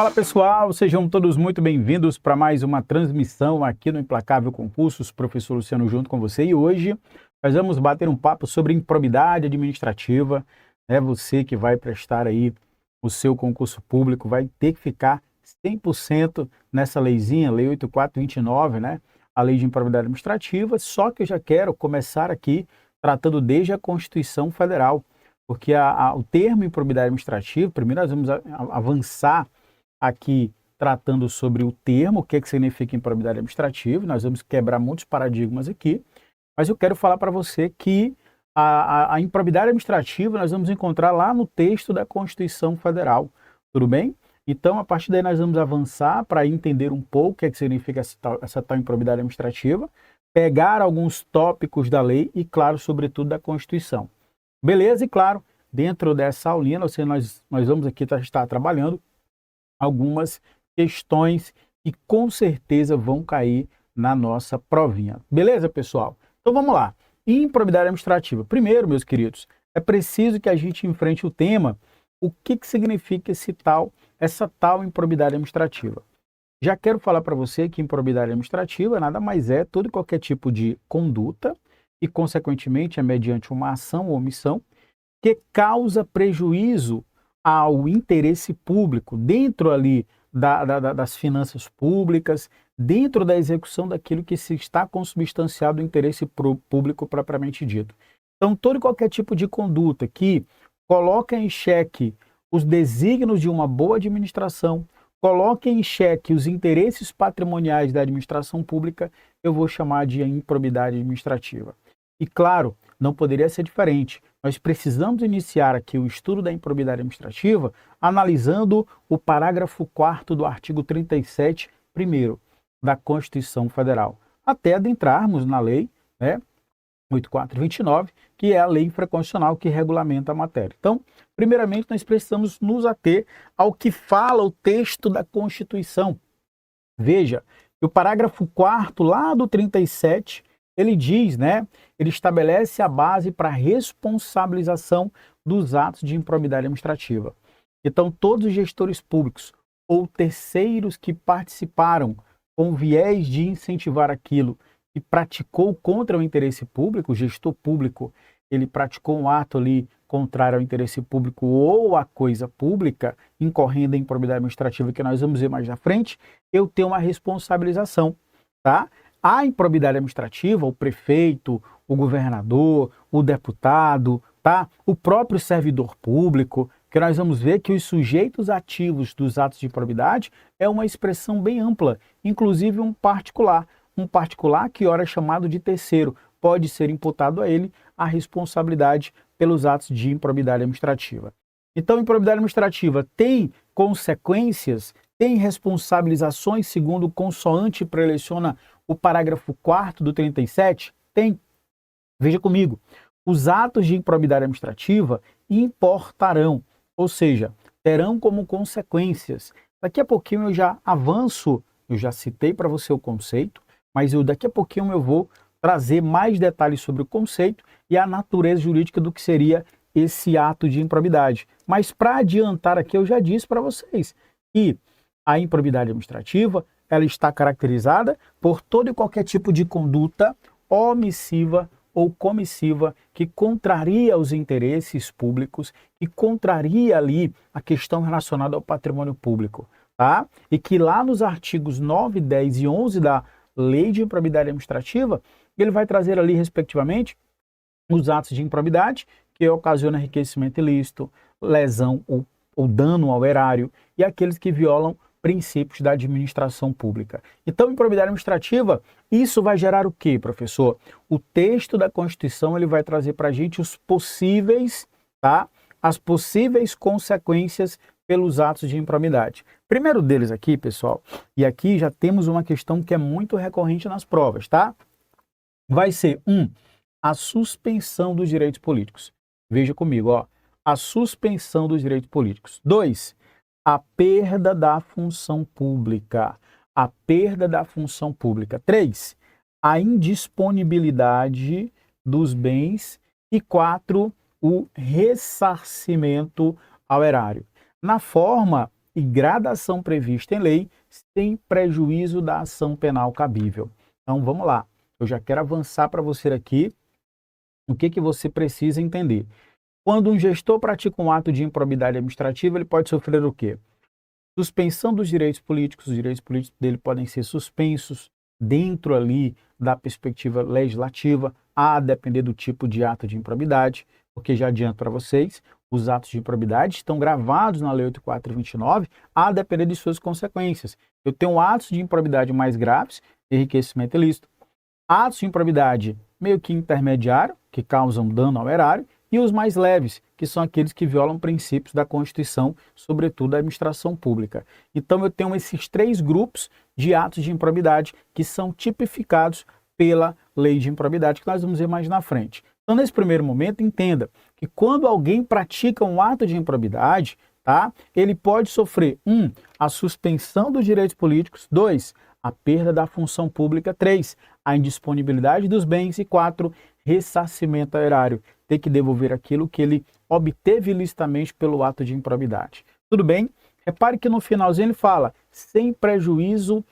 Fala pessoal, sejam todos muito bem-vindos para mais uma transmissão aqui no Implacável Concursos, professor Luciano junto com você, e hoje nós vamos bater um papo sobre improbidade administrativa, né? Você que vai prestar aí o seu concurso público vai ter que ficar 100% nessa leizinha, Lei 8429, né? A Lei de Improbidade Administrativa, só que eu já quero começar aqui tratando desde a Constituição Federal, porque o termo improbidade administrativa, primeiro nós vamos avançar aqui tratando sobre o termo, o que significa improbidade administrativa, nós vamos quebrar muitos paradigmas aqui, mas eu quero falar para você que a improbidade administrativa nós vamos encontrar lá no texto da Constituição Federal, tudo bem? Então, a partir daí nós vamos avançar para entender um pouco o que significa essa tal improbidade administrativa, pegar alguns tópicos da lei e, claro, sobretudo da Constituição. Beleza? E, claro, dentro dessa aulinha, nós vamos aqui estar trabalhando algumas questões que com certeza vão cair na nossa provinha. Beleza, pessoal? Então vamos lá. Improbidade administrativa. Primeiro, meus queridos, é preciso que a gente enfrente o tema, o que significa essa tal improbidade administrativa. Já quero falar para você que improbidade administrativa nada mais é todo e qualquer tipo de conduta e, consequentemente, é mediante uma ação ou omissão que causa prejuízo ao interesse público, dentro ali das finanças públicas, dentro da execução daquilo que se está consubstanciado do interesse público propriamente dito. Então, todo e qualquer tipo de conduta que coloca em xeque os desígnios de uma boa administração, coloca em xeque os interesses patrimoniais da administração pública, eu vou chamar de improbidade administrativa. E claro, não poderia ser diferente. Nós precisamos iniciar aqui o estudo da improbidade administrativa analisando o parágrafo 4º do artigo 37, primeiro, da Constituição Federal, até adentrarmos na lei, né, 8429, que é a lei infraconstitucional que regulamenta a matéria. Então, primeiramente, nós precisamos nos ater ao que fala o texto da Constituição. Veja, o parágrafo 4º lá do 37, ele diz, né, ele estabelece a base para a responsabilização dos atos de improbidade administrativa. Então, todos os gestores públicos ou terceiros que participaram com viés de incentivar aquilo que praticou contra o interesse público, o gestor público, ele praticou um ato ali contrário ao interesse público ou à coisa pública, incorrendo em improbidade administrativa, que nós vamos ver mais na frente, eu tenho uma responsabilização, tá? A improbidade administrativa, o prefeito, o governador, o deputado, tá? O próprio servidor público, que nós vamos ver que os sujeitos ativos dos atos de improbidade é uma expressão bem ampla, inclusive um particular que ora é chamado de terceiro, pode ser imputado a ele a responsabilidade pelos atos de improbidade administrativa. Então, a improbidade administrativa tem consequências, tem responsabilizações, segundo o consoante preleciona o parágrafo 4º do 37? Tem. Veja comigo. Os atos de improbidade administrativa importarão, ou seja, terão como consequências. Daqui a pouquinho eu já avanço, eu já citei para você o conceito, mas daqui a pouquinho eu vou trazer mais detalhes sobre o conceito e a natureza jurídica do que seria esse ato de improbidade. Mas para adiantar aqui, eu já disse para vocês que a improbidade administrativa ela está caracterizada por todo e qualquer tipo de conduta omissiva ou comissiva que contraria os interesses públicos, que contraria ali a questão relacionada ao patrimônio público, tá? E que lá nos artigos 9, 10 e 11 da Lei de Improbidade Administrativa, ele vai trazer ali, respectivamente, os atos de improbidade, que ocasiona enriquecimento ilícito, lesão ou dano ao erário, e aqueles que violam princípios da administração pública. Então, improbidade administrativa, isso vai gerar o quê, professor? O texto da Constituição ele vai trazer para a gente os possíveis, tá? As possíveis consequências pelos atos de improbidade. Primeiro deles aqui, pessoal, e aqui já temos uma questão que é muito recorrente nas provas, tá? Vai ser, a suspensão dos direitos políticos. Veja comigo, ó, a suspensão dos direitos políticos. 2, a perda da função pública. A perda da função pública. 3, a indisponibilidade dos bens. E 4, o ressarcimento ao erário. Na forma e gradação prevista em lei, sem prejuízo da ação penal cabível. Então, vamos lá. Eu já quero avançar para você aqui o que você precisa entender. Quando um gestor pratica um ato de improbidade administrativa, ele pode sofrer o quê? Suspensão dos direitos políticos. Os direitos políticos dele podem ser suspensos dentro ali da perspectiva legislativa, a depender do tipo de ato de improbidade, porque já adianto para vocês, os atos de improbidade estão gravados na Lei 8.429, a depender de suas consequências. Eu tenho atos de improbidade mais graves, enriquecimento ilícito, atos de improbidade meio que intermediário, que causam dano ao erário, e os mais leves, que são aqueles que violam princípios da Constituição, sobretudo da administração pública. Então eu tenho esses 3 grupos de atos de improbidade que são tipificados pela lei de improbidade, que nós vamos ver mais na frente. Então, nesse primeiro momento, entenda que quando alguém pratica um ato de improbidade, tá, ele pode sofrer 1. A suspensão dos direitos políticos, 2. A perda da função pública, 3. A indisponibilidade dos bens e 4. Ressarcimento ao erário, ter que devolver aquilo que ele obteve ilicitamente pelo ato de improbidade. Tudo bem? Repare que no finalzinho ele fala, sem prejuízo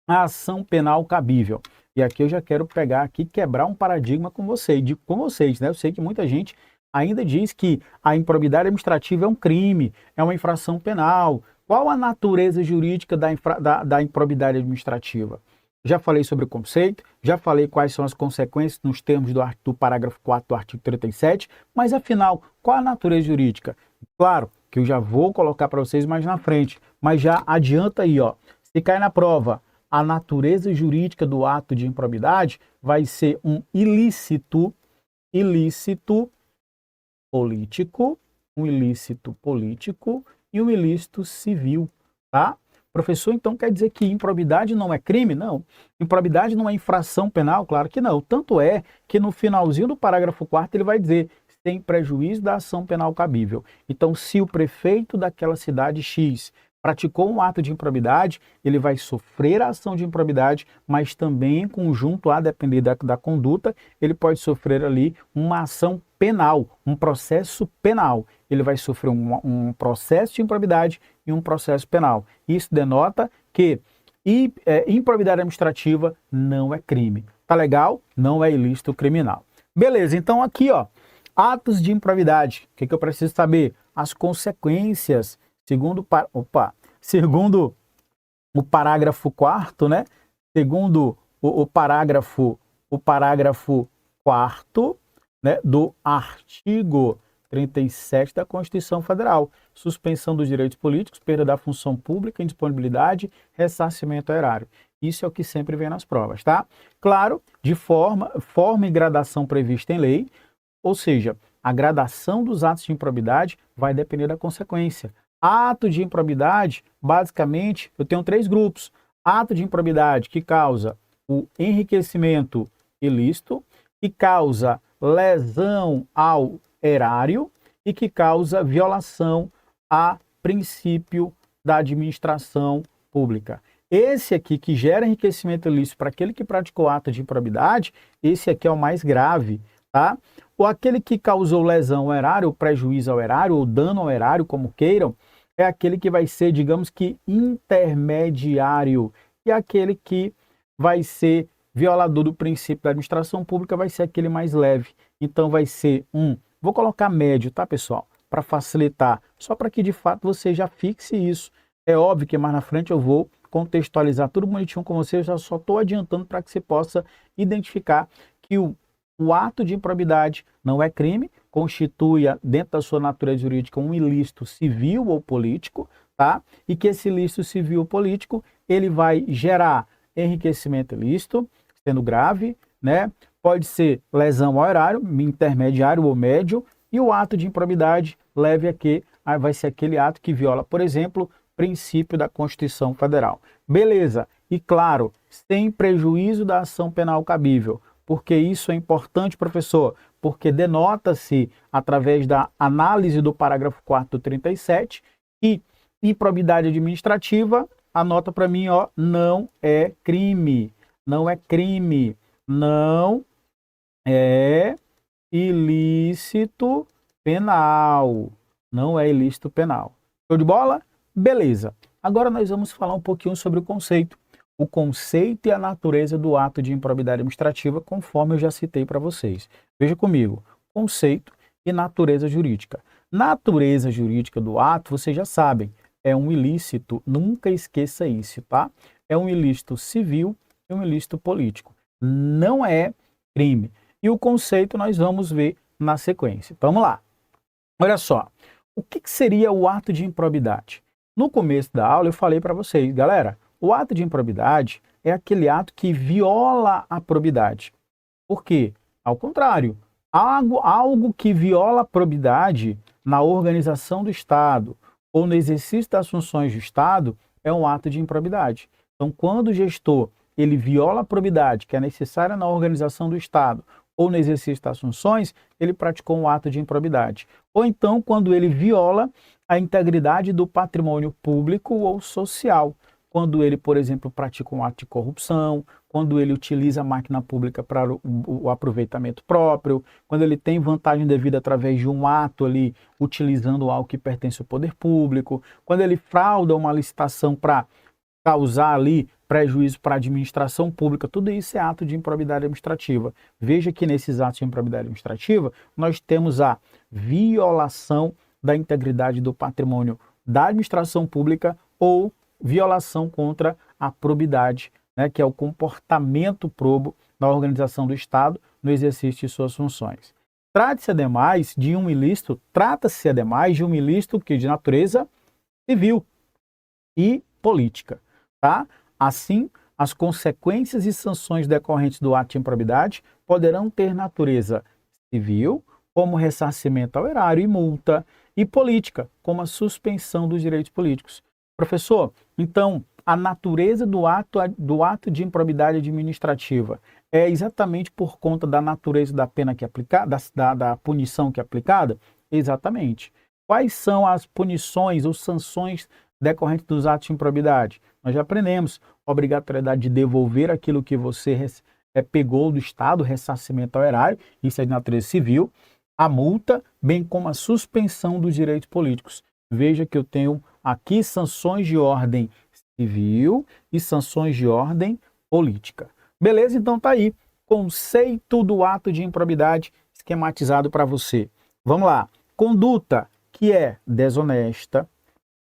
à ação penal cabível. E aqui eu já quero pegar aqui, quebrar um paradigma com vocês, né? Eu sei que muita gente ainda diz que a improbidade administrativa é um crime, é uma infração penal. Qual a natureza jurídica da improbidade administrativa? Já falei sobre o conceito, já falei quais são as consequências nos termos do parágrafo 4 do artigo 37, mas afinal, qual a natureza jurídica? Claro que eu já vou colocar para vocês mais na frente, mas já adianta aí, ó. Se cai na prova, a natureza jurídica do ato de improbidade vai ser um ilícito político, um ilícito político e um ilícito civil, tá? Professor, então quer dizer que improbidade não é crime? Não. Improbidade não é infração penal? Claro que não. Tanto é que no finalzinho do parágrafo 4º ele vai dizer sem prejuízo da ação penal cabível. Então, se o prefeito daquela cidade X praticou um ato de improbidade, ele vai sofrer a ação de improbidade, mas também em conjunto, a depender da conduta, ele pode sofrer ali uma ação penal, um processo penal. Ele vai sofrer um processo de improbidade e um processo penal. Isso denota que improbidade administrativa não é crime. Tá legal? Não é ilícito criminal. Beleza, então aqui, ó, atos de improbidade. O que eu preciso saber? As consequências, segundo o parágrafo 4º, né? Segundo o parágrafo 4º, né, do artigo 37 da Constituição Federal. Suspensão dos direitos políticos, perda da função pública, indisponibilidade, ressarcimento ao erário. Isso é o que sempre vem nas provas, tá? Claro, de forma e gradação prevista em lei, ou seja, a gradação dos atos de improbidade vai depender da consequência. Ato de improbidade, basicamente, eu tenho 3 grupos. Ato de improbidade que causa o enriquecimento ilícito, que causa lesão ao erário e que causa violação a princípio da administração pública. Esse aqui que gera enriquecimento ilícito para aquele que praticou ato de improbidade, esse aqui é o mais grave, tá? Ou aquele que causou lesão ao erário, ou prejuízo ao erário, ou dano ao erário, como queiram, é aquele que vai ser, digamos que, intermediário. E aquele que vai ser violador do princípio da administração pública vai ser aquele mais leve. Então vai ser vou colocar médio, tá, pessoal? Para facilitar, só para que de fato você já fixe isso. É óbvio que mais na frente eu vou contextualizar tudo bonitinho com você, eu já só estou adiantando para que você possa identificar que o ato de improbidade não é crime, constitui dentro da sua natureza jurídica um ilícito civil ou político, tá? E que esse ilícito civil ou político, ele vai gerar enriquecimento ilícito, sendo grave, né? Pode ser lesão ao erário, intermediário ou médio, e o ato de improbidade leve a que vai ser aquele ato que viola, por exemplo, princípio da Constituição Federal. Beleza, e claro, sem prejuízo da ação penal cabível. Por que isso é importante, professor? Porque denota-se, através da análise do parágrafo 4º do 37, que improbidade administrativa, anota para mim, ó, não é crime. Não é crime. Não é ilícito penal. Não é ilícito penal. Show de bola? Beleza. Agora nós vamos falar um pouquinho sobre o conceito. O conceito e a natureza do ato de improbidade administrativa, conforme eu já citei para vocês. Veja comigo, conceito e natureza jurídica. Natureza jurídica do ato, vocês já sabem, é um ilícito, nunca esqueça isso, tá? É um ilícito civil e um ilícito político. Não é crime. E o conceito nós vamos ver na sequência. Vamos lá. Olha só, o que seria o ato de improbidade? No começo da aula eu falei para vocês, galera, o ato de improbidade é aquele ato que viola a probidade. Por quê? Ao contrário, algo que viola a probidade na organização do Estado ou no exercício das funções do Estado é um ato de improbidade. Então, quando o gestor ele viola a probidade que é necessária na organização do Estado ou no exercício das funções, ele praticou um ato de improbidade. Ou então, quando ele viola a integridade do patrimônio público ou social, quando ele, por exemplo, pratica um ato de corrupção, quando ele utiliza a máquina pública para o aproveitamento próprio, quando ele tem vantagem devida através de um ato ali, utilizando algo que pertence ao poder público, quando ele frauda uma licitação para causar ali prejuízo para a administração pública, tudo isso é ato de improbidade administrativa. Veja que nesses atos de improbidade administrativa, nós temos a violação da integridade do patrimônio da administração pública ou violação contra a probidade, né, que é o comportamento probo na organização do Estado no exercício de suas funções. Trata-se ademais de um ilícito que de natureza civil e política, tá? Assim, as consequências e sanções decorrentes do ato de improbidade poderão ter natureza civil, como ressarcimento ao erário e multa, e política, como a suspensão dos direitos políticos. Professor, então, a natureza do ato de improbidade administrativa é exatamente por conta da natureza da pena que é aplicada, da punição que é aplicada? Exatamente. Quais são as punições ou sanções decorrentes dos atos de improbidade? Nós já aprendemos a obrigatoriedade de devolver aquilo que você pegou do Estado, ressarcimento ao erário, isso é de natureza civil, a multa, bem como a suspensão dos direitos políticos. Veja que eu tenho aqui sanções de ordem civil e sanções de ordem política. Beleza? Então tá aí, conceito do ato de improbidade esquematizado para você. Vamos lá. Conduta que é desonesta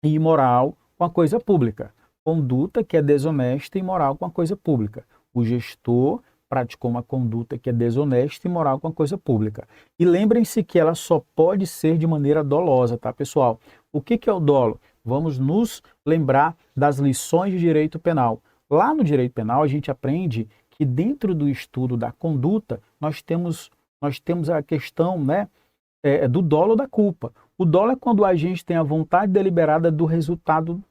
e imoral com a coisa pública. Conduta que é desonesta e imoral com a coisa pública. O gestor praticou uma conduta que é desonesta e imoral com a coisa pública. E lembrem-se que ela só pode ser de maneira dolosa, tá, pessoal? O que é o dolo? Vamos nos lembrar das lições de direito penal. Lá no direito penal a gente aprende que dentro do estudo da conduta nós temos a questão, né, do dolo da culpa. O dolo é quando a gente tem a vontade deliberada do resultado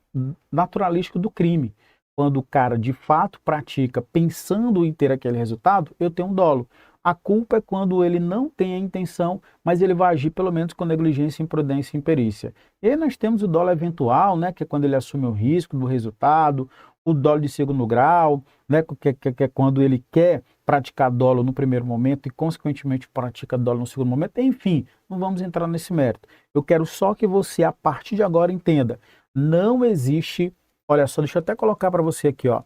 naturalístico do crime. Quando o cara de fato pratica pensando em ter aquele resultado, eu tenho um dolo. A culpa é quando ele não tem a intenção, mas ele vai agir pelo menos com negligência, imprudência e imperícia. E aí nós temos o dolo eventual, né, que é quando ele assume o risco do resultado, o dolo de segundo grau, né, que é quando ele quer praticar dolo no primeiro momento e consequentemente pratica dolo no segundo momento. Enfim, não vamos entrar nesse mérito. Eu quero só que você, a partir de agora, entenda. Não existe, olha só, deixa eu até colocar para você aqui, ó.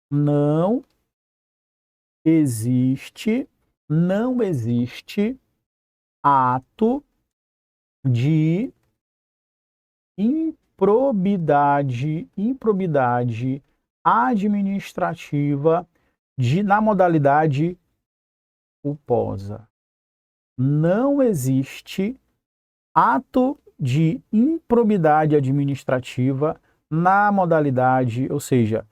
Não existe ato de improbidade administrativa na modalidade culposa. Não existe ato de improbidade administrativa na modalidade, ou seja,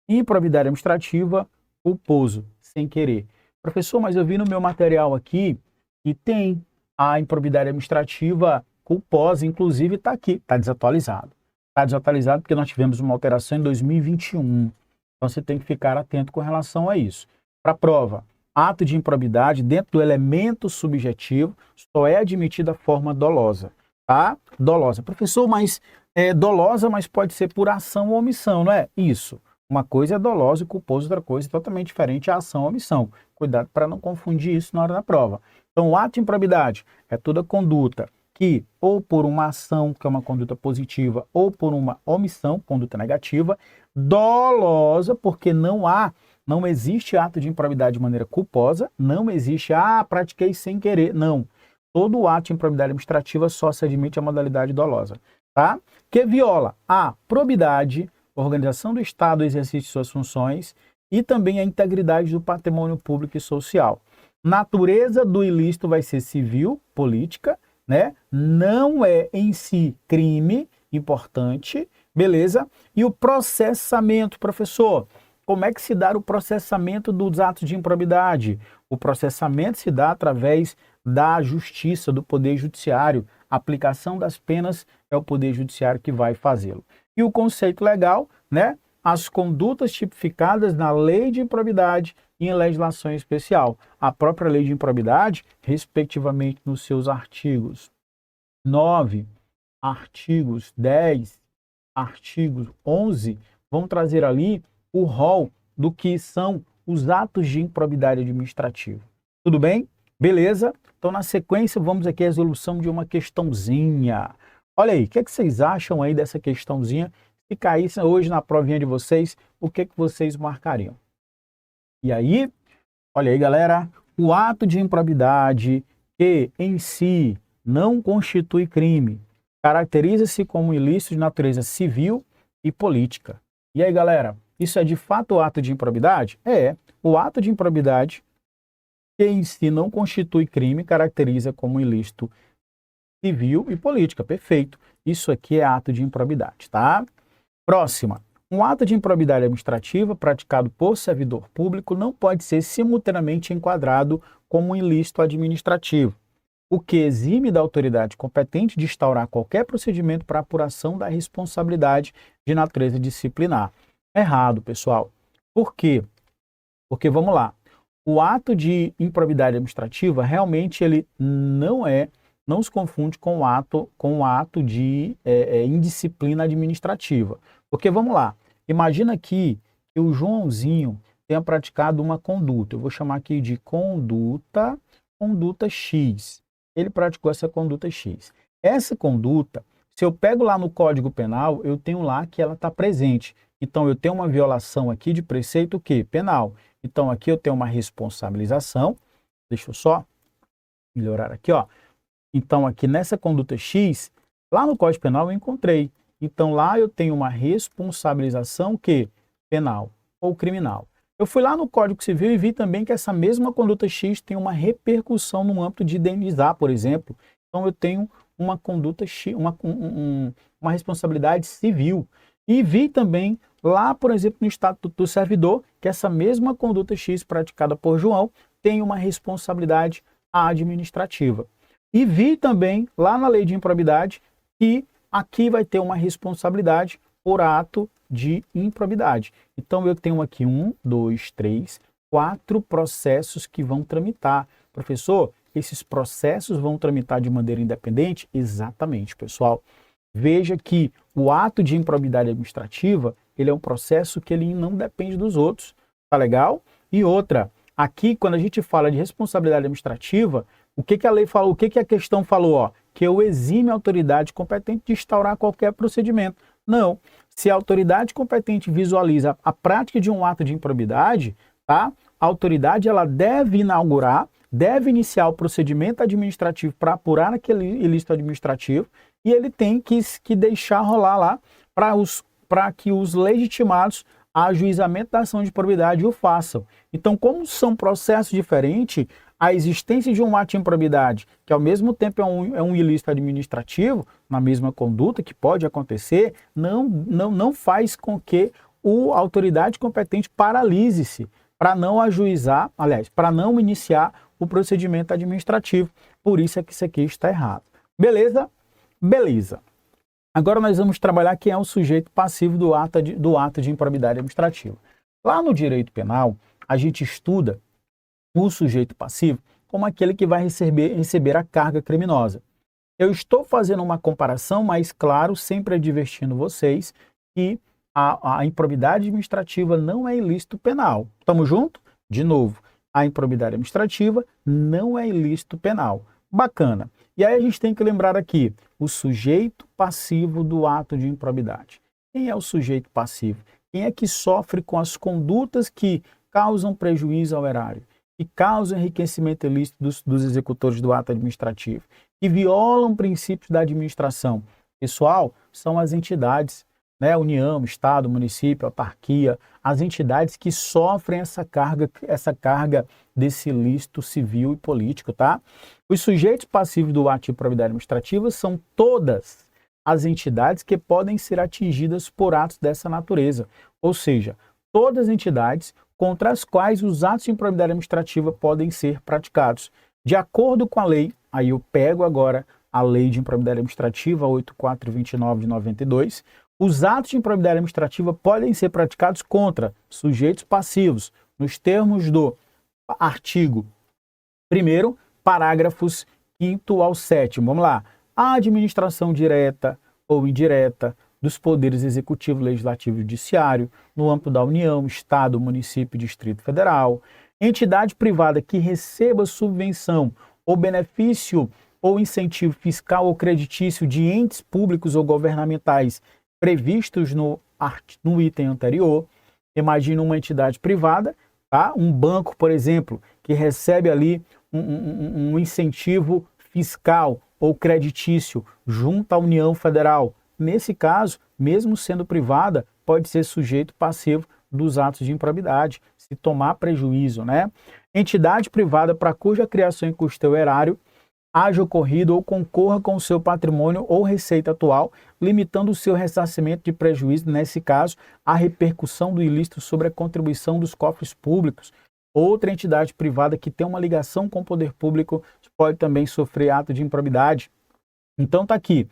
improbidade administrativa culposo, sem querer. Professor, mas eu vi no meu material aqui que tem a improbidade administrativa culposa, inclusive está aqui, está desatualizado. Está desatualizado porque nós tivemos uma alteração em 2021. Então você tem que ficar atento com relação a isso. Para prova, ato de improbidade dentro do elemento subjetivo só é admitida a forma dolosa, tá? Dolosa. Professor, mas é dolosa, mas pode ser por ação ou omissão, não é? Isso. Uma coisa é dolosa e culposo, outra coisa é totalmente diferente, a ação ou omissão. Cuidado para não confundir isso na hora da prova. Então, o ato de improbidade é toda conduta que ou por uma ação, que é uma conduta positiva, ou por uma omissão, conduta negativa, dolosa, porque não existe ato de improbidade de maneira culposa, não existe, pratiquei sem querer, não. Todo ato de improbidade administrativa só se admite a modalidade dolosa, tá? Que viola a probidade, organização do Estado, exercício de suas funções e também a integridade do patrimônio público e social. Natureza do ilícito vai ser civil, política, né? Não é em si crime, importante, beleza? E o processamento, professor, como é que se dá o processamento dos atos de improbidade? O processamento se dá através da justiça, do poder judiciário. A aplicação das penas é o poder judiciário que vai fazê-lo. E o conceito legal, né? As condutas tipificadas na lei de improbidade e em legislação especial. A própria lei de improbidade, respectivamente nos seus artigos 9, artigos 10, artigos 11, vão trazer ali o rol do que são os atos de improbidade administrativa. Tudo bem? Beleza? Então, na sequência, vamos aqui à resolução de uma questãozinha. Olha aí, o que vocês acham aí dessa questãozinha? Se caísse hoje na provinha de vocês, o que vocês marcariam? E aí, olha aí, galera, o ato de improbidade que em si não constitui crime, caracteriza-se como ilícito de natureza civil e política. E aí, galera, isso é de fato o ato de improbidade? É, o ato de improbidade que em si não constitui crime, caracteriza como ilícito civil e política. Perfeito. Isso aqui é ato de improbidade, tá? Próxima. Um ato de improbidade administrativa praticado por servidor público não pode ser simultaneamente enquadrado como um ilícito administrativo, o que exime da autoridade competente de instaurar qualquer procedimento para apuração da responsabilidade de natureza disciplinar. Errado, pessoal. Por quê? Porque, vamos lá, o ato de improbidade administrativa realmente ele não se confunde com o ato de indisciplina administrativa. Porque, vamos lá, imagina aqui que o Joãozinho tenha praticado uma conduta, eu vou chamar aqui de conduta X. Ele praticou essa conduta X. Essa conduta, se eu pego lá no Código Penal, eu tenho lá que ela está presente. Então, eu tenho uma violação aqui de preceito o quê? Penal. Então, aqui eu tenho uma responsabilização. Deixa eu só melhorar aqui, ó. Então, aqui nessa conduta X, lá no Código Penal eu encontrei. Então, lá eu tenho uma responsabilização que penal ou criminal. Eu fui lá no Código Civil e vi também que essa mesma conduta X tem uma repercussão no âmbito de indenizar, por exemplo. Então, eu tenho uma conduta X, uma responsabilidade civil. E vi também lá, por exemplo, no Estatuto do Servidor, que essa mesma conduta X praticada por João tem uma responsabilidade administrativa. E vi também lá na lei de improbidade que aqui vai ter uma responsabilidade por ato de improbidade. Então eu tenho aqui 1, 2, 3, 4 processos que vão tramitar. Professor, esses processos vão tramitar de maneira independente? Exatamente, pessoal. Veja que o ato de improbidade administrativa, ele é um processo que ele não depende dos outros, tá legal? E outra, aqui quando a gente fala de responsabilidade administrativa, o que a lei falou, o que a questão falou? Ó, que eu exime a autoridade competente de instaurar qualquer procedimento. Não, se a autoridade competente visualiza a prática de um ato de improbidade, tá? A autoridade ela deve iniciar o procedimento administrativo para apurar aquele ilícito administrativo e ele tem que deixar rolar lá para que os legitimados a ajuizamento da ação de improbidade o façam. Então, como são processos diferentes, a existência de um ato de improbidade, que ao mesmo tempo é um ilícito administrativo, na mesma conduta que pode acontecer, não faz com que a autoridade competente paralise-se para não ajuizar, aliás, para não iniciar o procedimento administrativo. Por isso é que isso aqui está errado. Beleza? Beleza. Agora nós vamos trabalhar quem é o sujeito passivo do ato de improbidade administrativa. Lá no direito penal, a gente estuda o sujeito passivo como aquele que vai receber a carga criminosa. Eu estou fazendo uma comparação, mas claro, sempre advertindo vocês que a improbidade administrativa não é ilícito penal. Estamos juntos? De novo, a improbidade administrativa não é ilícito penal. Bacana. E aí a gente tem que lembrar aqui o sujeito passivo do ato de improbidade. Quem é o sujeito passivo? Quem é que sofre com as condutas que causam prejuízo ao erário, que causam enriquecimento ilícito dos executores do ato administrativo, que violam princípios da administração? Pessoal, são as entidades, né? União, Estado, município, autarquia, as entidades que sofrem essa carga desse ilícito civil e político, tá? Os sujeitos passivos do ato de improbidade administrativa são todas as entidades que podem ser atingidas por atos dessa natureza, ou seja, todas as entidades contra as quais os atos de improbidade administrativa podem ser praticados. De acordo com a lei, aí eu pego agora a Lei de Improbidade Administrativa 8429 de 92, os atos de improbidade administrativa podem ser praticados contra sujeitos passivos, nos termos do artigo 1º, parágrafos 5º ao 7º. Vamos lá. A administração direta ou indireta dos poderes executivo, legislativo e judiciário, no âmbito da União, Estado, município e Distrito Federal. Entidade privada que receba subvenção ou benefício ou incentivo fiscal ou creditício de entes públicos ou governamentais previstos no item anterior. Imagina uma entidade privada, tá? Um banco, por exemplo, que recebe ali um incentivo fiscal ou creditício junto à União Federal. Nesse caso, mesmo sendo privada, pode ser sujeito passivo dos atos de improbidade, se tomar prejuízo, né? Entidade privada para cuja criação e custeio erário haja ocorrido ou concorra com o seu patrimônio ou receita atual, limitando o seu ressarcimento de prejuízo, nesse caso, a repercussão do ilícito sobre a contribuição dos cofres públicos. Outra entidade privada que tem uma ligação com o poder público pode também sofrer ato de improbidade. Então está aqui,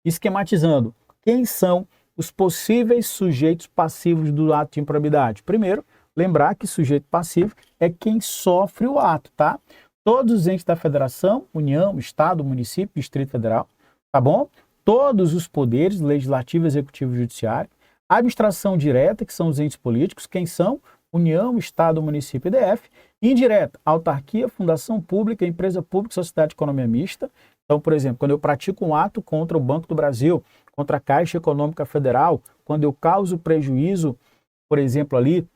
esquematizando, quem são os possíveis sujeitos passivos do ato de improbidade. Primeiro, lembrar que sujeito passivo é quem sofre o ato, tá? Todos os entes da federação, União, Estado, município, Distrito Federal, tá bom? Todos os poderes, legislativo, executivo e judiciário. A administração direta, que são os entes políticos, quem são? União, Estado, município e DF. Indireta, autarquia, fundação pública, empresa pública, sociedade de economia mista. Então, por exemplo, quando eu pratico um ato contra o Banco do Brasil, contra a Caixa Econômica Federal, quando eu causo prejuízo, por exemplo, ali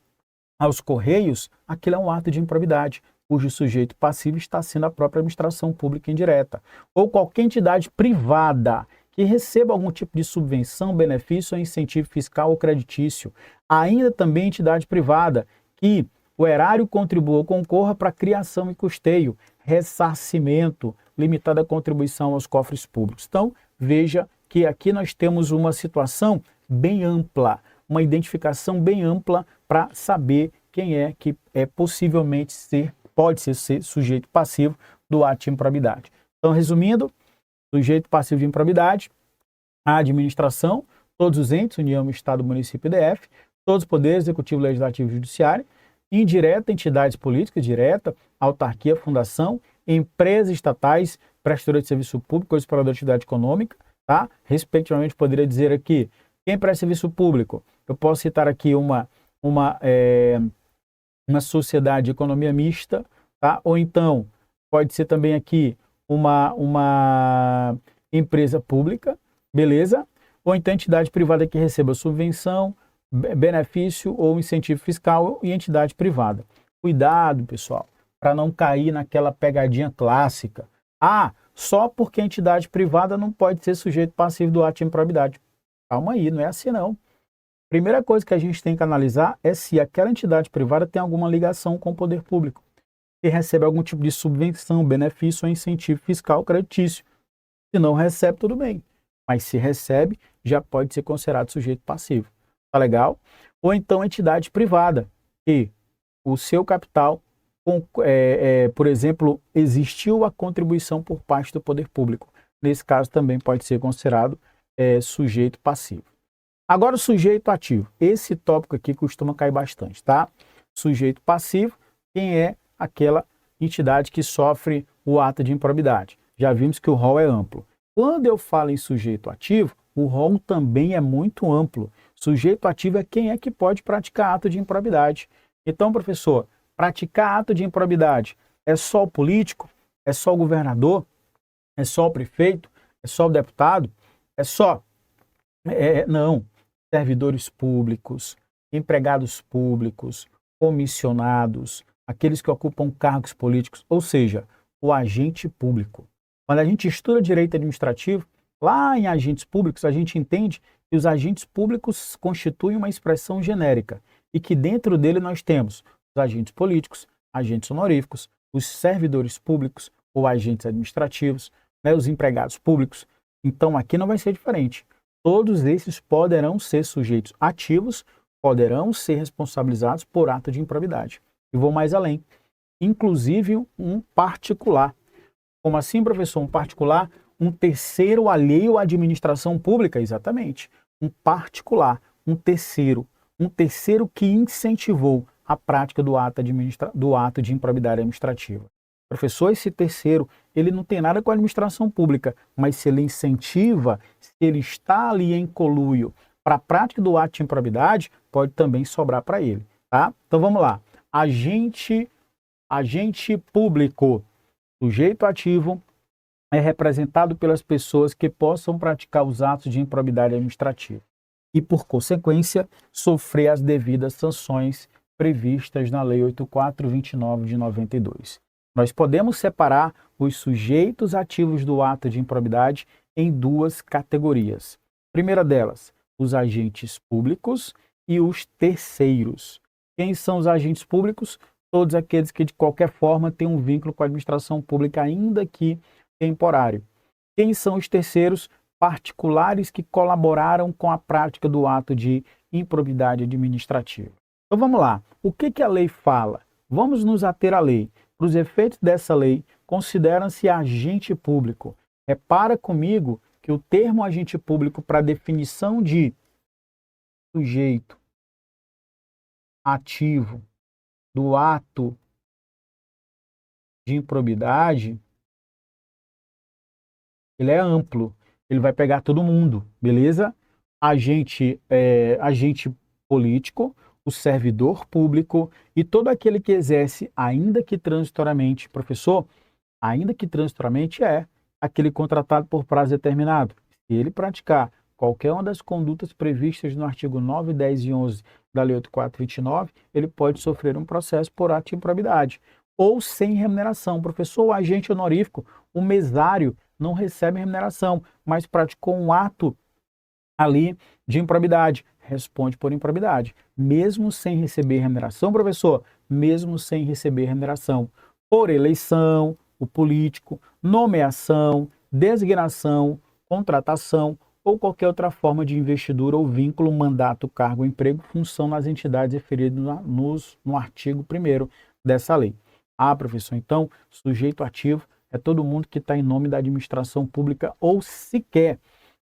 aos Correios, aquilo é um ato de improbidade, cujo sujeito passivo está sendo a própria administração pública indireta. Ou qualquer entidade privada que receba algum tipo de subvenção, benefício ou incentivo fiscal ou creditício. Ainda também entidade privada que o erário contribua ou concorra para a criação e custeio, ressarcimento, limitada contribuição aos cofres públicos. Então, veja que aqui nós temos uma situação bem ampla, uma identificação bem ampla para saber quem é que possivelmente pode ser sujeito passivo do ato de improbidade. Então, resumindo, sujeito passivo de improbidade, a administração, todos os entes, União, Estado, município e DF, todos os poderes, executivo, legislativo e judiciário, indireta, entidades políticas, direta, autarquia, fundação, empresas estatais, prestadores de serviço público ou explorador de atividade econômica, tá? Respectivamente, poderia dizer aqui, quem presta serviço público? Eu posso citar aqui uma sociedade de economia mista, tá? Ou então, pode ser também aqui uma empresa pública, beleza? Ou então entidade privada que receba subvenção, benefício ou incentivo fiscal e entidade privada. Cuidado, pessoal, para não cair naquela pegadinha clássica. Ah, só porque a entidade privada não pode ser sujeito passivo do ato de improbidade. Calma aí, não é assim não. Primeira coisa que a gente tem que analisar é se aquela entidade privada tem alguma ligação com o poder público, se recebe algum tipo de subvenção, benefício ou incentivo fiscal creditício. Se não recebe, tudo bem. Mas se recebe, já pode ser considerado sujeito passivo. Tá legal? Ou então entidade privada, que o seu capital, por exemplo, existiu a contribuição por parte do poder público. Nesse caso também pode ser considerado sujeito passivo. Agora o sujeito ativo. Esse tópico aqui costuma cair bastante, tá? Sujeito passivo, quem é aquela entidade que sofre o ato de improbidade. Já vimos que o rol é amplo. Quando eu falo em sujeito ativo, o rol também é muito amplo. Sujeito ativo é quem é que pode praticar ato de improbidade. Então, professor, praticar ato de improbidade é só o político? É só o governador? É só o prefeito? É só o deputado? É só? Não. Servidores públicos, empregados públicos, comissionados, aqueles que ocupam cargos políticos, ou seja, o agente público. Quando a gente estuda direito administrativo, lá em agentes públicos, a gente entende que os agentes públicos constituem uma expressão genérica e que dentro dele nós temos os agentes políticos, agentes honoríficos, os servidores públicos ou agentes administrativos, né, os empregados públicos. Então aqui não vai ser diferente. Todos esses poderão ser sujeitos ativos, poderão ser responsabilizados por ato de improbidade. E vou mais além, inclusive um particular. Como assim, professor? Um particular? Um terceiro alheio à administração pública? Exatamente. Um particular, um terceiro que incentivou a prática do ato de improbidade administrativa. Professor, esse terceiro, ele não tem nada com a administração pública, mas se ele incentiva, se ele está ali em conluio para a prática do ato de improbidade, pode também sobrar para ele, tá? Então vamos lá. Agente público, sujeito ativo, é representado pelas pessoas que possam praticar os atos de improbidade administrativa e, por consequência, sofrer as devidas sanções previstas na Lei 8.429 de 92. Nós podemos separar os sujeitos ativos do ato de improbidade em duas categorias. Primeira delas, os agentes públicos e os terceiros. Quem são os agentes públicos? Todos aqueles que de qualquer forma têm um vínculo com a administração pública, ainda que temporário. Quem são os terceiros? Particulares que colaboraram com a prática do ato de improbidade administrativa. Então vamos lá. O que a lei fala? Vamos nos ater à lei. Para os efeitos dessa lei, considera-se agente público. Repara comigo que o termo agente público para definição de sujeito ativo do ato de improbidade, ele é amplo, ele vai pegar todo mundo, beleza? Agente político, o servidor público e todo aquele que exerce, ainda que transitoriamente, professor, ainda que transitoriamente é aquele contratado por prazo determinado. Se ele praticar qualquer uma das condutas previstas no artigo 9, 10 e 11 da Lei 8.429, ele pode sofrer um processo por ato de improbidade ou sem remuneração. Professor, o agente honorífico, o mesário, não recebe remuneração, mas praticou um ato ali de improbidade, responde por improbidade, mesmo sem receber remuneração, professor, mesmo sem receber remuneração, por eleição, o político, nomeação, designação, contratação ou qualquer outra forma de investidura ou vínculo, mandato, cargo, emprego, função nas entidades referidas no artigo 1º dessa lei. Ah, professor, então, sujeito ativo é todo mundo que está em nome da administração pública ou sequer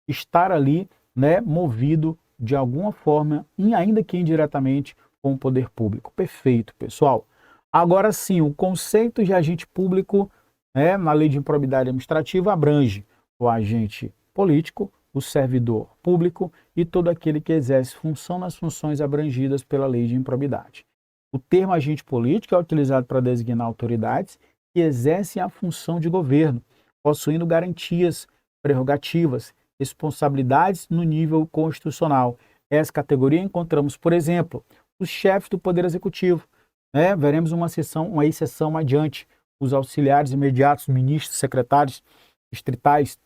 estar ali, né, movido de alguma forma, ainda que indiretamente, com o poder público. Perfeito, pessoal. Agora sim, o conceito de agente público, né, na lei de improbidade administrativa abrange o agente político, o servidor público e todo aquele que exerce função nas funções abrangidas pela lei de improbidade. O termo agente político é utilizado para designar autoridades que exercem a função de governo, possuindo garantias, prerrogativas, responsabilidades no nível constitucional. Essa categoria encontramos, por exemplo, os chefes do Poder Executivo. Né? Veremos uma exceção adiante, os auxiliares imediatos, ministros, secretários distritais.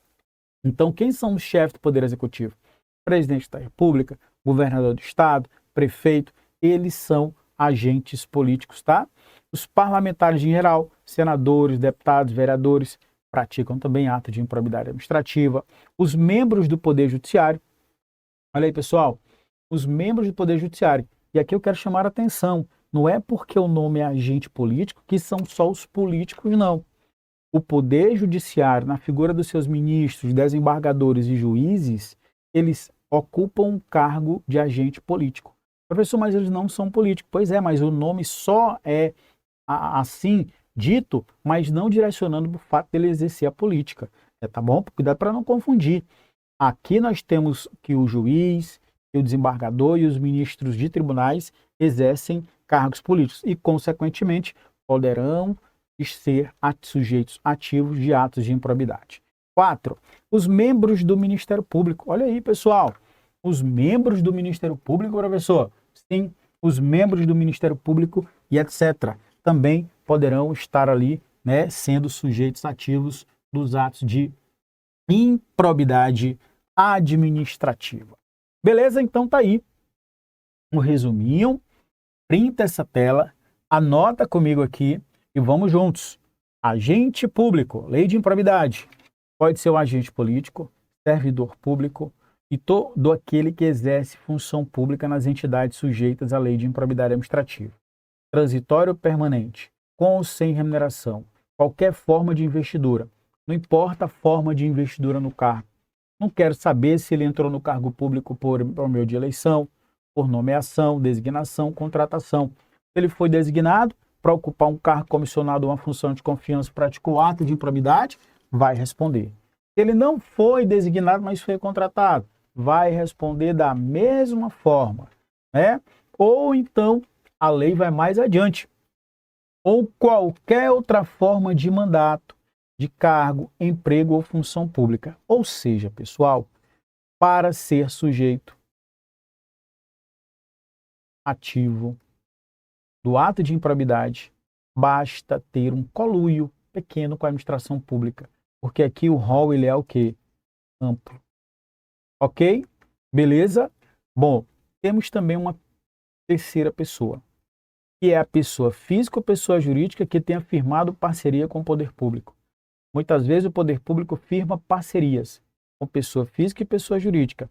Então, quem são os chefes do Poder Executivo? Presidente da República, governador do Estado, prefeito, eles são agentes políticos, tá? Os parlamentares em geral, senadores, deputados, vereadores, praticam também ato de improbidade administrativa. Os membros do Poder Judiciário, olha aí, pessoal, os membros do Poder Judiciário, e aqui eu quero chamar a atenção, não é porque o nome é agente político que são só os políticos, não. O Poder Judiciário, na figura dos seus ministros, desembargadores e juízes, eles ocupam um cargo de agente político. Professor, mas eles não são políticos. Pois é, mas o nome só é assim dito, mas não direcionando para o fato dele exercer a política. Tá bom? Cuidado para não confundir. Aqui nós temos que o juiz, que o desembargador e os ministros de tribunais exercem cargos políticos e, consequentemente, poderão ser sujeitos ativos de atos de improbidade. 4. Os membros do Ministério Público. Olha aí, pessoal. Os membros do Ministério Público, professor. Sim, os membros do Ministério Público e etc. também poderão estar ali, né, sendo sujeitos ativos dos atos de improbidade administrativa. Beleza? Então tá aí um resuminho. Printa essa tela, anota comigo aqui e vamos juntos. Agente público, lei de improbidade. Pode ser um agente político, servidor público e todo aquele que exerce função pública nas entidades sujeitas à lei de improbidade administrativa. Transitório ou permanente, com ou sem remuneração, qualquer forma de investidura. Não importa a forma de investidura no cargo. Não quero saber se ele entrou no cargo público por meio de eleição, por nomeação, designação, contratação. Se ele foi designado para ocupar um cargo comissionado ou uma função de confiança, praticou ato de improbidade, vai responder. Se ele não foi designado, mas foi contratado, vai responder da mesma forma, né? Ou então a lei vai mais adiante. Ou qualquer outra forma de mandato, de cargo, emprego ou função pública. Ou seja, pessoal, para ser sujeito ativo do ato de improbidade, basta ter um conluio pequeno com a administração pública, porque aqui o rol ele é o quê? Amplo. Ok? Beleza? Bom, temos também uma terceira pessoa, que é a pessoa física ou pessoa jurídica que tenha firmado parceria com o poder público. Muitas vezes o poder público firma parcerias com pessoa física e pessoa jurídica.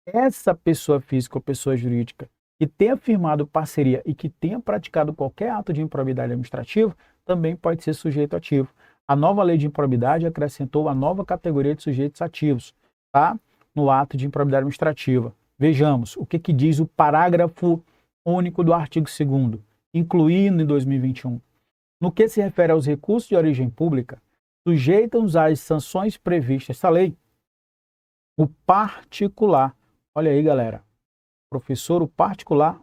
Essa pessoa física ou pessoa jurídica que tenha firmado parceria e que tenha praticado qualquer ato de improbidade administrativa, também pode ser sujeito ativo. A nova lei de improbidade acrescentou a nova categoria de sujeitos ativos, tá? No ato de improbidade administrativa. Vejamos o que diz o parágrafo único do artigo 2º, incluído em 2021. No que se refere aos recursos de origem pública, sujeitam-os às sanções previstas nesta lei o particular. Olha aí, galera. Professor, o particular,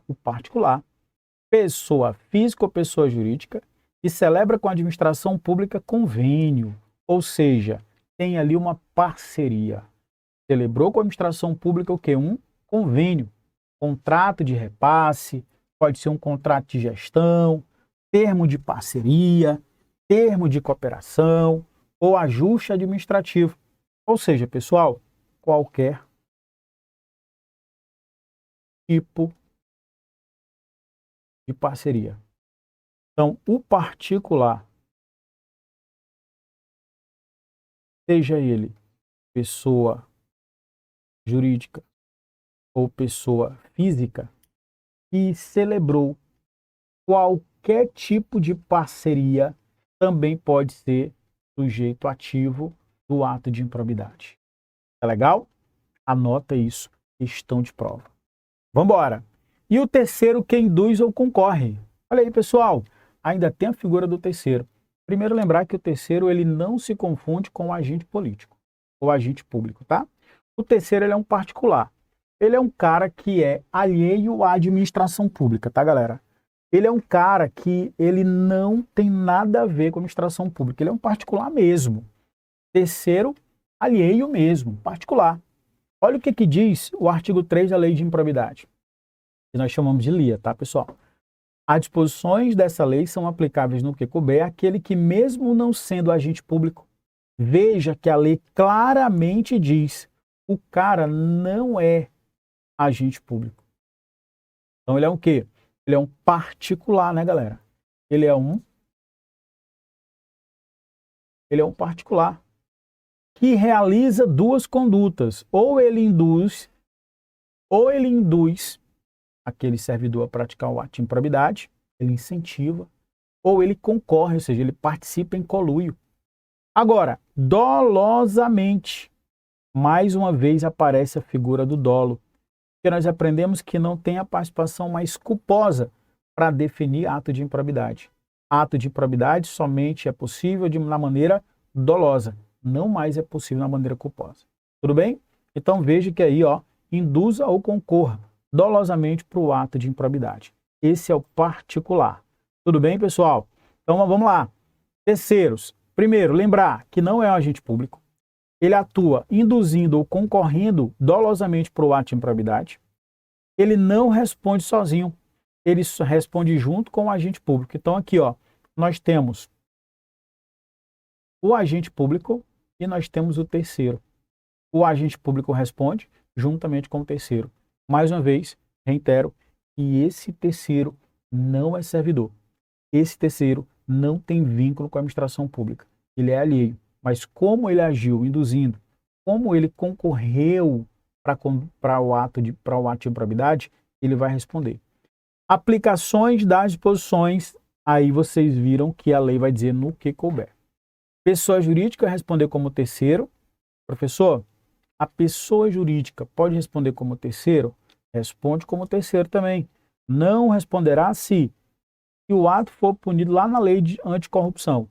pessoa física ou pessoa jurídica, que celebra com a administração pública convênio, ou seja, tem ali uma parceria. Celebrou com a administração pública o quê? Um convênio, contrato de repasse, pode ser um contrato de gestão, termo de parceria, termo de cooperação ou ajuste administrativo. Ou seja, pessoal, qualquer tipo de parceria. Então, o particular, seja ele pessoa jurídica ou pessoa física, que celebrou qualquer tipo de parceria, também pode ser sujeito ativo do ato de improbidade. Tá legal? Anota isso, questão de prova. Vamos embora. E o terceiro, que induz ou concorre. Olha aí, pessoal, ainda tem a figura do terceiro. Primeiro, lembrar que o terceiro ele não se confunde com o agente político ou agente público, tá? O terceiro ele é um particular. Ele é um cara que é alheio à administração pública, tá, galera? Ele é um cara que ele não tem nada a ver com a administração pública. Ele é um particular mesmo. Terceiro, alheio mesmo, particular. Olha o que diz o artigo 3 da Lei de Improbidade, que nós chamamos de LIA, tá, pessoal? As disposições dessa lei são aplicáveis no que couber àquele que, mesmo não sendo agente público, veja que a lei claramente diz o cara não é agente público. Então ele é um quê? Ele é um particular, né, galera? Ele é um particular que realiza duas condutas. Ou ele induz aquele servidor a praticar o ato de improbidade, ele incentiva, ou ele concorre, ou seja, ele participa em conluio. Agora, dolosamente, mais uma vez aparece a figura do dolo, porque nós aprendemos que não tem a participação mais culposa para definir ato de improbidade. Ato de improbidade somente é possível na maneira dolosa, não mais é possível na maneira culposa. Tudo bem? Então veja que aí, ó, induza ou concorra dolosamente para o ato de improbidade. Esse é o particular. Tudo bem, pessoal? Então vamos lá. Terceiros. Primeiro, lembrar que não é um agente público. ele atua induzindo ou concorrendo dolosamente para o ato de improbidade, ele não responde sozinho, ele responde junto com o agente público. Então aqui, ó, nós temos o agente público e nós temos o terceiro. O agente público responde juntamente com o terceiro. Mais uma vez, reitero, que esse terceiro não é servidor. Esse terceiro não tem vínculo com a administração pública. Ele é alheio. Mas como ele agiu induzindo, como ele concorreu para o ato de improbidade, ele vai responder. Aplicações das disposições, aí vocês viram que a lei vai dizer no que couber. Pessoa jurídica responder como terceiro. Professor, a pessoa jurídica pode responder como terceiro? Responde como terceiro também. Não responderá se o ato for punido lá na lei de anticorrupção.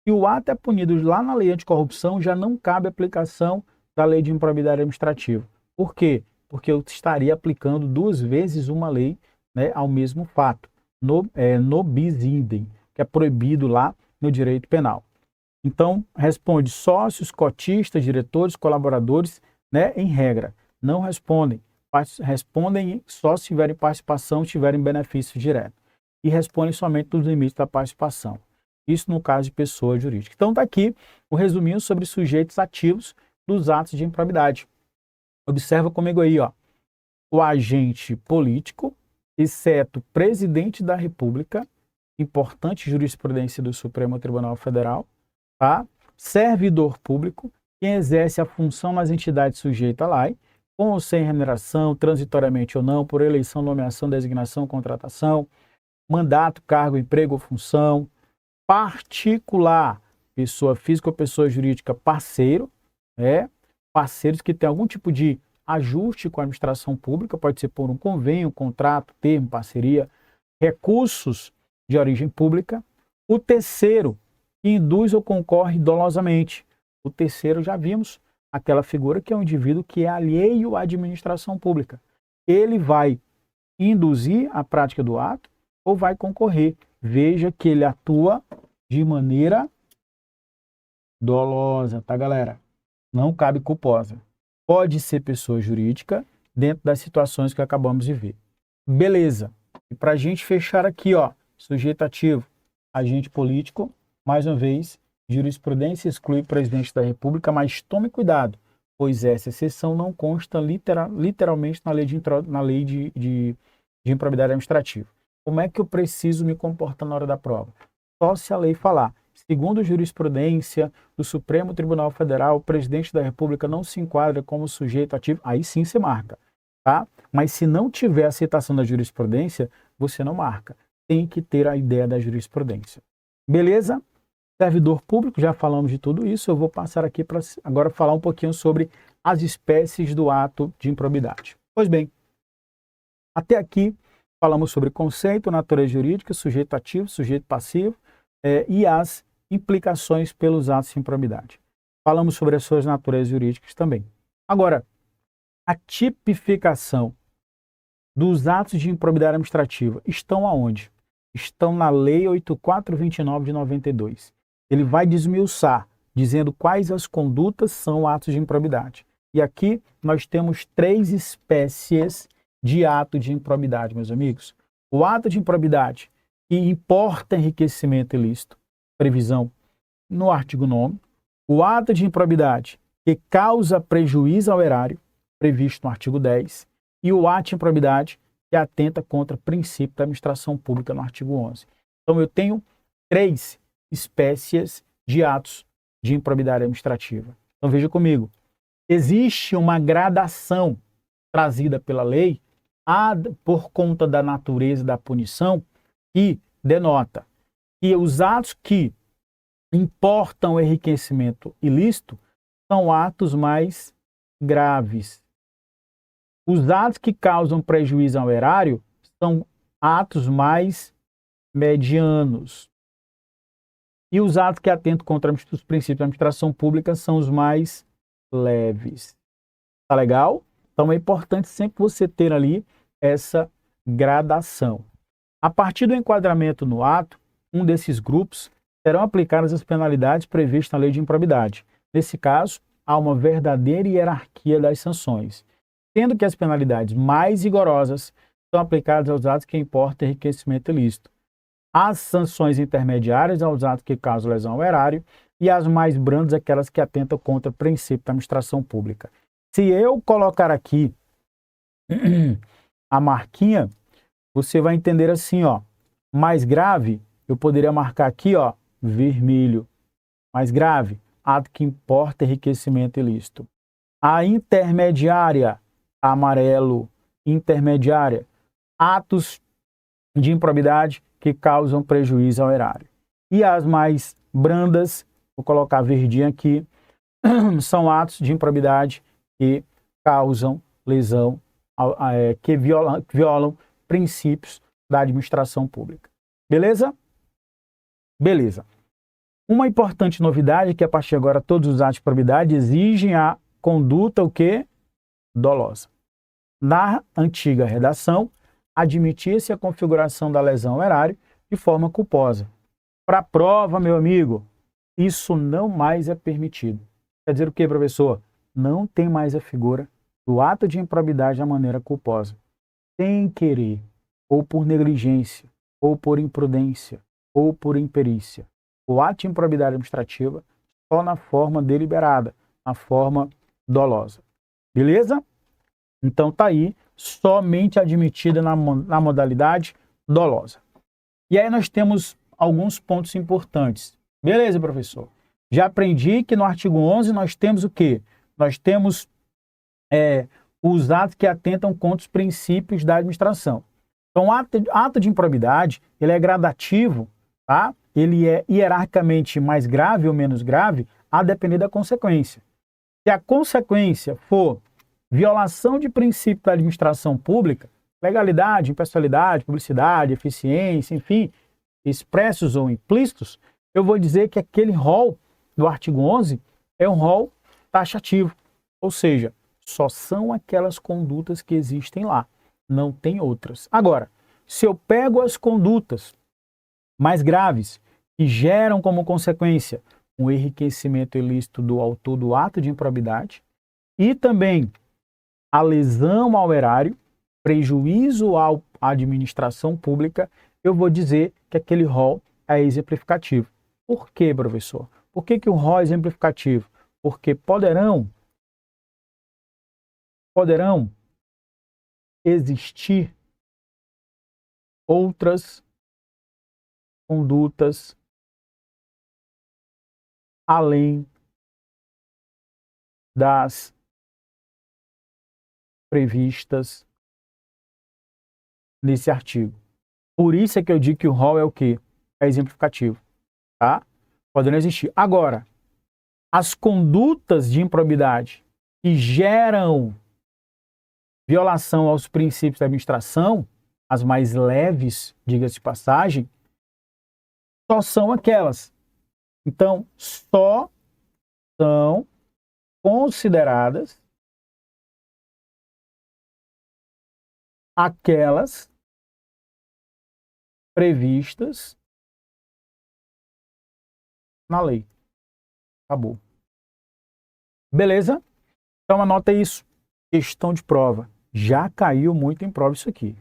Se o ato é punido lá na lei anticorrupção, já não cabe aplicação da lei de improbidade administrativa. Por quê? Porque eu estaria aplicando duas vezes uma lei, né, ao mesmo fato, no bis idem, que é proibido lá no direito penal. Então, responde sócios, cotistas, diretores, colaboradores, né, em regra. Não respondem. Respondem só se tiverem participação, se tiverem benefício direto. E respondem somente nos limites da participação. Isso no caso de pessoa jurídica. Então, está aqui o resuminho sobre sujeitos ativos dos atos de improbidade. Observa comigo aí, ó. O agente político, exceto o presidente da República, importante jurisprudência do Supremo Tribunal Federal, tá? Servidor público, quem exerce a função nas entidades sujeitas à lei, com ou sem remuneração, transitoriamente ou não, por eleição, nomeação, designação, contratação, mandato, cargo, emprego ou função. Particular, pessoa física ou pessoa jurídica, parceiro, parceiros que têm algum tipo de ajuste com a administração pública, pode ser por um convênio, contrato, termo, parceria, recursos de origem pública. O terceiro, que induz ou concorre dolosamente. O terceiro, já vimos, aquela figura que é um indivíduo que é alheio à administração pública. Ele vai induzir a prática do ato ou vai concorrer. Veja que ele atua de maneira dolosa, tá, galera? Não cabe culposa. Pode ser pessoa jurídica dentro das situações que acabamos de ver. Beleza. E para a gente fechar aqui, ó, sujeito ativo, agente político, mais uma vez, jurisprudência exclui o presidente da República, mas tome cuidado, pois essa exceção não consta literalmente na lei de improbidade administrativa. Como é que eu preciso me comportar na hora da prova? Só se a lei falar. Segundo jurisprudência do Supremo Tribunal Federal, o presidente da República não se enquadra como sujeito ativo, aí sim você marca, tá? Mas se não tiver aceitação da jurisprudência, você não marca. Tem que ter a ideia da jurisprudência. Beleza? Servidor público, já falamos de tudo isso, eu vou passar aqui para agora falar um pouquinho sobre as espécies do ato de improbidade. Pois bem, até aqui falamos sobre conceito, natureza jurídica, sujeito ativo, sujeito passivo e as implicações pelos atos de improbidade. Falamos sobre as suas naturezas jurídicas também. Agora, a tipificação dos atos de improbidade administrativa estão aonde? Estão na Lei 8429 de 92. Ele vai desmiuçar, dizendo quais as condutas são atos de improbidade. E aqui nós temos 3 espécies de ato de improbidade, meus amigos. O ato de improbidade que importa enriquecimento ilícito, previsão no artigo 9º. O ato de improbidade que causa prejuízo ao erário, previsto no artigo 10º. E o ato de improbidade que atenta contra o princípio da administração pública no artigo 11º. Então eu tenho 3 espécies de atos de improbidade administrativa. Então veja comigo, existe uma gradação trazida pela lei por conta da natureza da punição que denota que os atos que importam enriquecimento ilícito são atos mais graves. Os atos que causam prejuízo ao erário são atos mais medianos. E os atos que atentam contra os princípios da administração pública são os mais leves. Tá legal? Então é importante sempre você ter ali essa gradação. A partir do enquadramento no ato, um desses grupos serão aplicadas as penalidades previstas na lei de improbidade. Nesse caso, há uma verdadeira hierarquia das sanções, sendo que as penalidades mais rigorosas são aplicadas aos atos que importam enriquecimento ilícito, as sanções intermediárias aos atos que causam lesão ao erário e as mais brandas aquelas que atentam contra o princípio da administração pública. Se eu colocar aqui a marquinha, você vai entender assim, ó, mais grave, eu poderia marcar aqui, ó, vermelho. Mais grave, ato que importa enriquecimento ilícito. A intermediária, amarelo, intermediária, atos de improbidade que causam prejuízo ao erário. E as mais brandas, vou colocar verdinho aqui, são atos de improbidade que causam lesão, que violam princípios da administração pública. Beleza? Beleza. Uma importante novidade é que a partir de agora todos os atos de improbidade exigem a conduta o quê? Dolosa. Na antiga redação, admitia-se a configuração da lesão ao erário de forma culposa. Para a prova, meu amigo, isso não mais é permitido. Quer dizer o quê, professor? Não tem mais a figura do ato de improbidade da maneira culposa. Sem querer, ou por negligência, ou por imprudência, ou por imperícia. O ato de improbidade administrativa só na forma deliberada, na forma dolosa. Beleza? Então tá aí, somente admitida na modalidade dolosa. E aí nós temos alguns pontos importantes. Beleza, professor? Já aprendi que no artigo 11 nós temos o quê? Nós temos os atos que atentam contra os princípios da administração. Então, o ato de improbidade, ele é gradativo, tá? Ele é hierarquicamente mais grave ou menos grave, a depender da consequência. Se a consequência for violação de princípio da administração pública, legalidade, impessoalidade, publicidade, eficiência, enfim, expressos ou implícitos, eu vou dizer que aquele rol do artigo 11 é um rol taxativo, ou seja, só são aquelas condutas que existem lá, não tem outras. Agora, se eu pego as condutas mais graves que geram como consequência um enriquecimento ilícito do autor do ato de improbidade e também a lesão ao erário, prejuízo à administração pública, eu vou dizer que aquele rol é exemplificativo. Por quê, professor? Por que o rol é exemplificativo? Porque poderão existir outras condutas além das previstas nesse artigo. Por isso é que eu digo que o rol é o quê? É exemplificativo, tá? Podem existir. Agora, as condutas de improbidade que geram violação aos princípios da administração, as mais leves, diga-se de passagem, só são aquelas. Então, só são consideradas aquelas previstas na lei. Acabou. Beleza? Então anota isso. Questão de prova. Já caiu muito em prova isso aqui.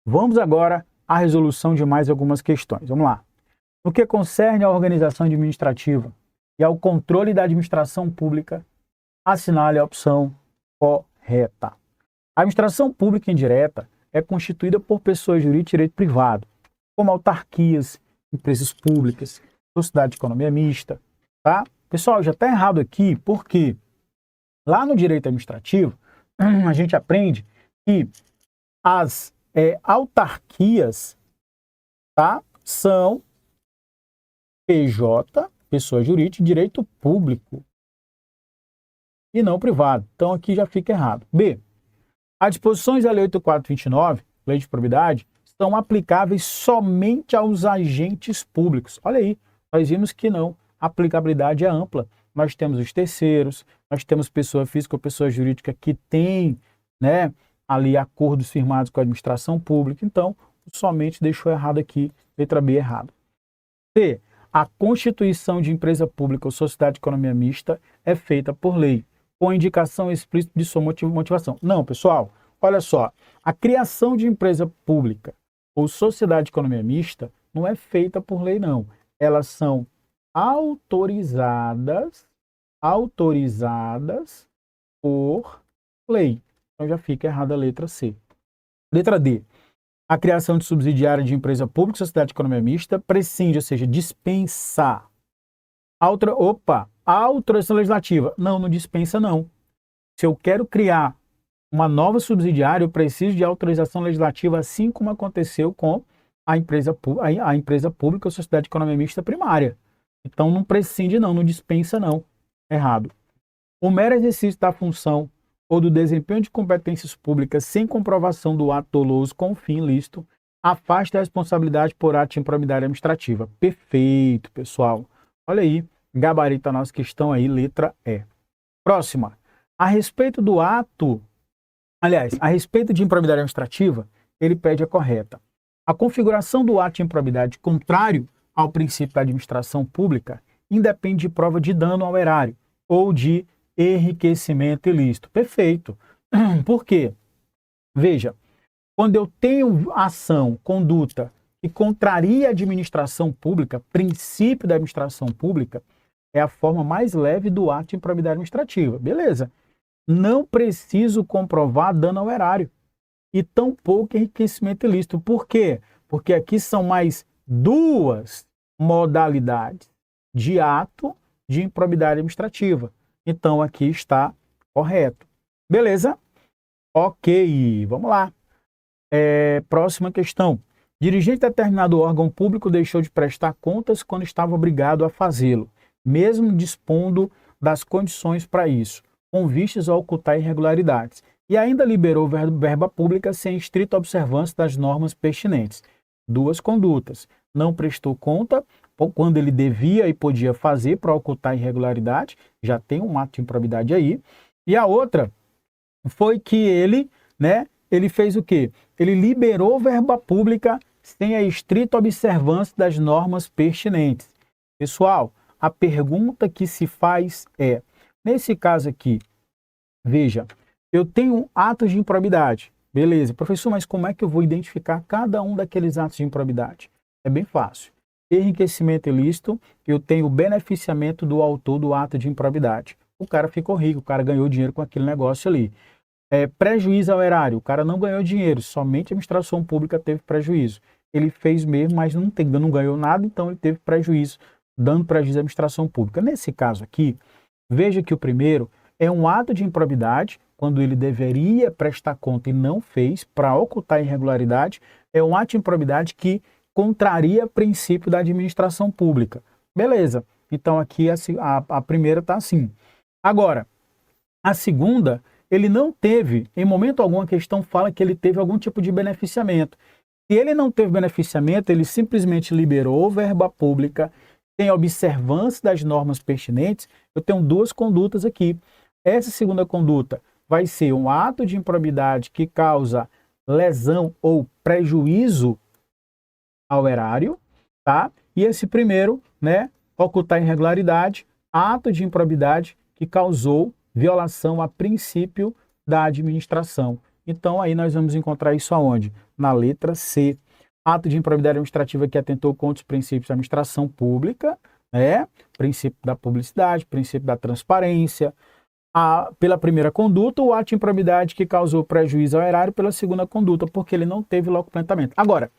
Vamos agora à resolução de mais algumas questões. Vamos lá. No que concerne à organização administrativa e ao controle da administração pública, assinale a opção correta. A administração pública indireta é constituída por pessoas jurídicas de direito privado, como autarquias, empresas públicas, sociedade de economia mista, tá? Pessoal, já está errado aqui, porque lá no direito administrativo, a gente aprende que as autarquias, tá, são PJ, pessoa jurídica, de direito público e não privado. Então aqui já fica errado. B. As disposições da Lei 8.429, Lei de Probidade, são aplicáveis somente aos agentes públicos. Olha aí, nós vimos que não. A aplicabilidade é ampla. Nós temos os terceiros, nós temos pessoa física ou pessoa jurídica que tem, né, ali acordos firmados com a administração pública. Então, somente deixou errado aqui, letra B errado. C. A constituição de empresa pública ou sociedade de economia mista é feita por lei. com indicação explícita de sua motivação. Não, pessoal, olha só, a criação de empresa pública ou sociedade de economia mista não é feita por lei, não. Elas são autorizadas por lei. Então já fica errada a letra C. Letra D. A criação de subsidiária de empresa pública, sociedade de economia mista, prescinde, ou seja, dispensa. Autorização legislativa. Não dispensa, não. Se eu quero criar uma nova subsidiária, eu preciso de autorização legislativa, assim como aconteceu com a empresa pública ou sociedade de economia mista primária. Então não prescinde, não dispensa, não. Errado. O mero exercício da função ou do desempenho de competências públicas sem comprovação do ato doloso com fim ilícito afasta a responsabilidade por ato de improbidade administrativa. Perfeito, pessoal. Olha aí, gabarito a nossa questão aí, letra E. Próxima. A respeito de improbidade administrativa, ele pede a correta. A configuração do ato de improbidade contrário ao princípio da administração pública independe de prova de dano ao erário ou de enriquecimento ilícito. Perfeito. Por quê? Veja, quando eu tenho ação, conduta que contraria a administração pública, princípio da administração pública, é a forma mais leve do ato de improbidade administrativa. Beleza. Não preciso comprovar dano ao erário e tampouco enriquecimento ilícito. Por quê? Porque aqui são mais duas modalidades de ato de improbidade administrativa. Então, aqui está correto. Beleza? Ok, vamos lá. Próxima questão. Dirigente de determinado órgão público deixou de prestar contas quando estava obrigado a fazê-lo, mesmo dispondo das condições para isso, com vistas a ocultar irregularidades, e ainda liberou verba pública sem estrita observância das normas pertinentes. Duas condutas. Não prestou conta quando ele devia e podia fazer para ocultar irregularidade, já tem um ato de improbidade aí. E a outra foi que ele fez o quê? Ele liberou verba pública sem a estrita observância das normas pertinentes. Pessoal, a pergunta que se faz é, nesse caso aqui, veja, eu tenho atos de improbidade. Beleza, professor, mas como é que eu vou identificar cada um daqueles atos de improbidade? É bem fácil. Enriquecimento ilícito, eu tenho o beneficiamento do autor do ato de improbidade. O cara ficou rico, o cara ganhou dinheiro com aquele negócio ali. Prejuízo ao erário, o cara não ganhou dinheiro, somente a administração pública teve prejuízo. Ele fez mesmo, mas não ganhou nada, então ele teve prejuízo, dando prejuízo à administração pública. Nesse caso aqui, veja que o primeiro é um ato de improbidade, quando ele deveria prestar conta e não fez, para ocultar a irregularidade, é um ato de improbidade que contraria o princípio da administração pública. Beleza, então aqui a primeira está assim. Agora, a segunda, ele não teve, em momento algum a questão fala que ele teve algum tipo de beneficiamento. Se ele não teve beneficiamento, ele simplesmente liberou verba pública, sem observância das normas pertinentes. Eu tenho duas condutas aqui. Essa segunda conduta vai ser um ato de improbidade que causa lesão ou prejuízo ao erário, tá? E esse primeiro, ocultar irregularidade, ato de improbidade que causou violação a princípio da administração. Então aí nós vamos encontrar isso aonde? Na letra C. Ato de improbidade administrativa que atentou contra os princípios da administração pública, princípio da publicidade, princípio da transparência. Pela primeira conduta, o ato de improbidade que causou prejuízo ao erário pela segunda conduta, porque ele não teve locuplentamento. Agora,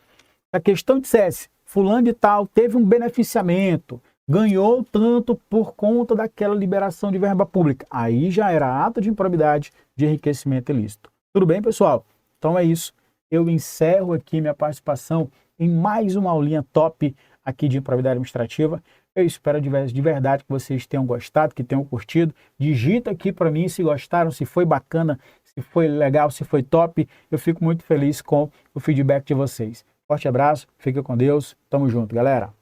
a questão dissesse, fulano de tal teve um beneficiamento, ganhou tanto por conta daquela liberação de verba pública. Aí já era ato de improbidade de enriquecimento ilícito. Tudo bem, pessoal? Então é isso. Eu encerro aqui minha participação em mais uma aulinha top aqui de improbidade administrativa. Eu espero de verdade que vocês tenham gostado, que tenham curtido. Digita aqui para mim se gostaram, se foi bacana, se foi legal, se foi top. Eu fico muito feliz com o feedback de vocês. Forte abraço, fica com Deus. Tamo junto, galera.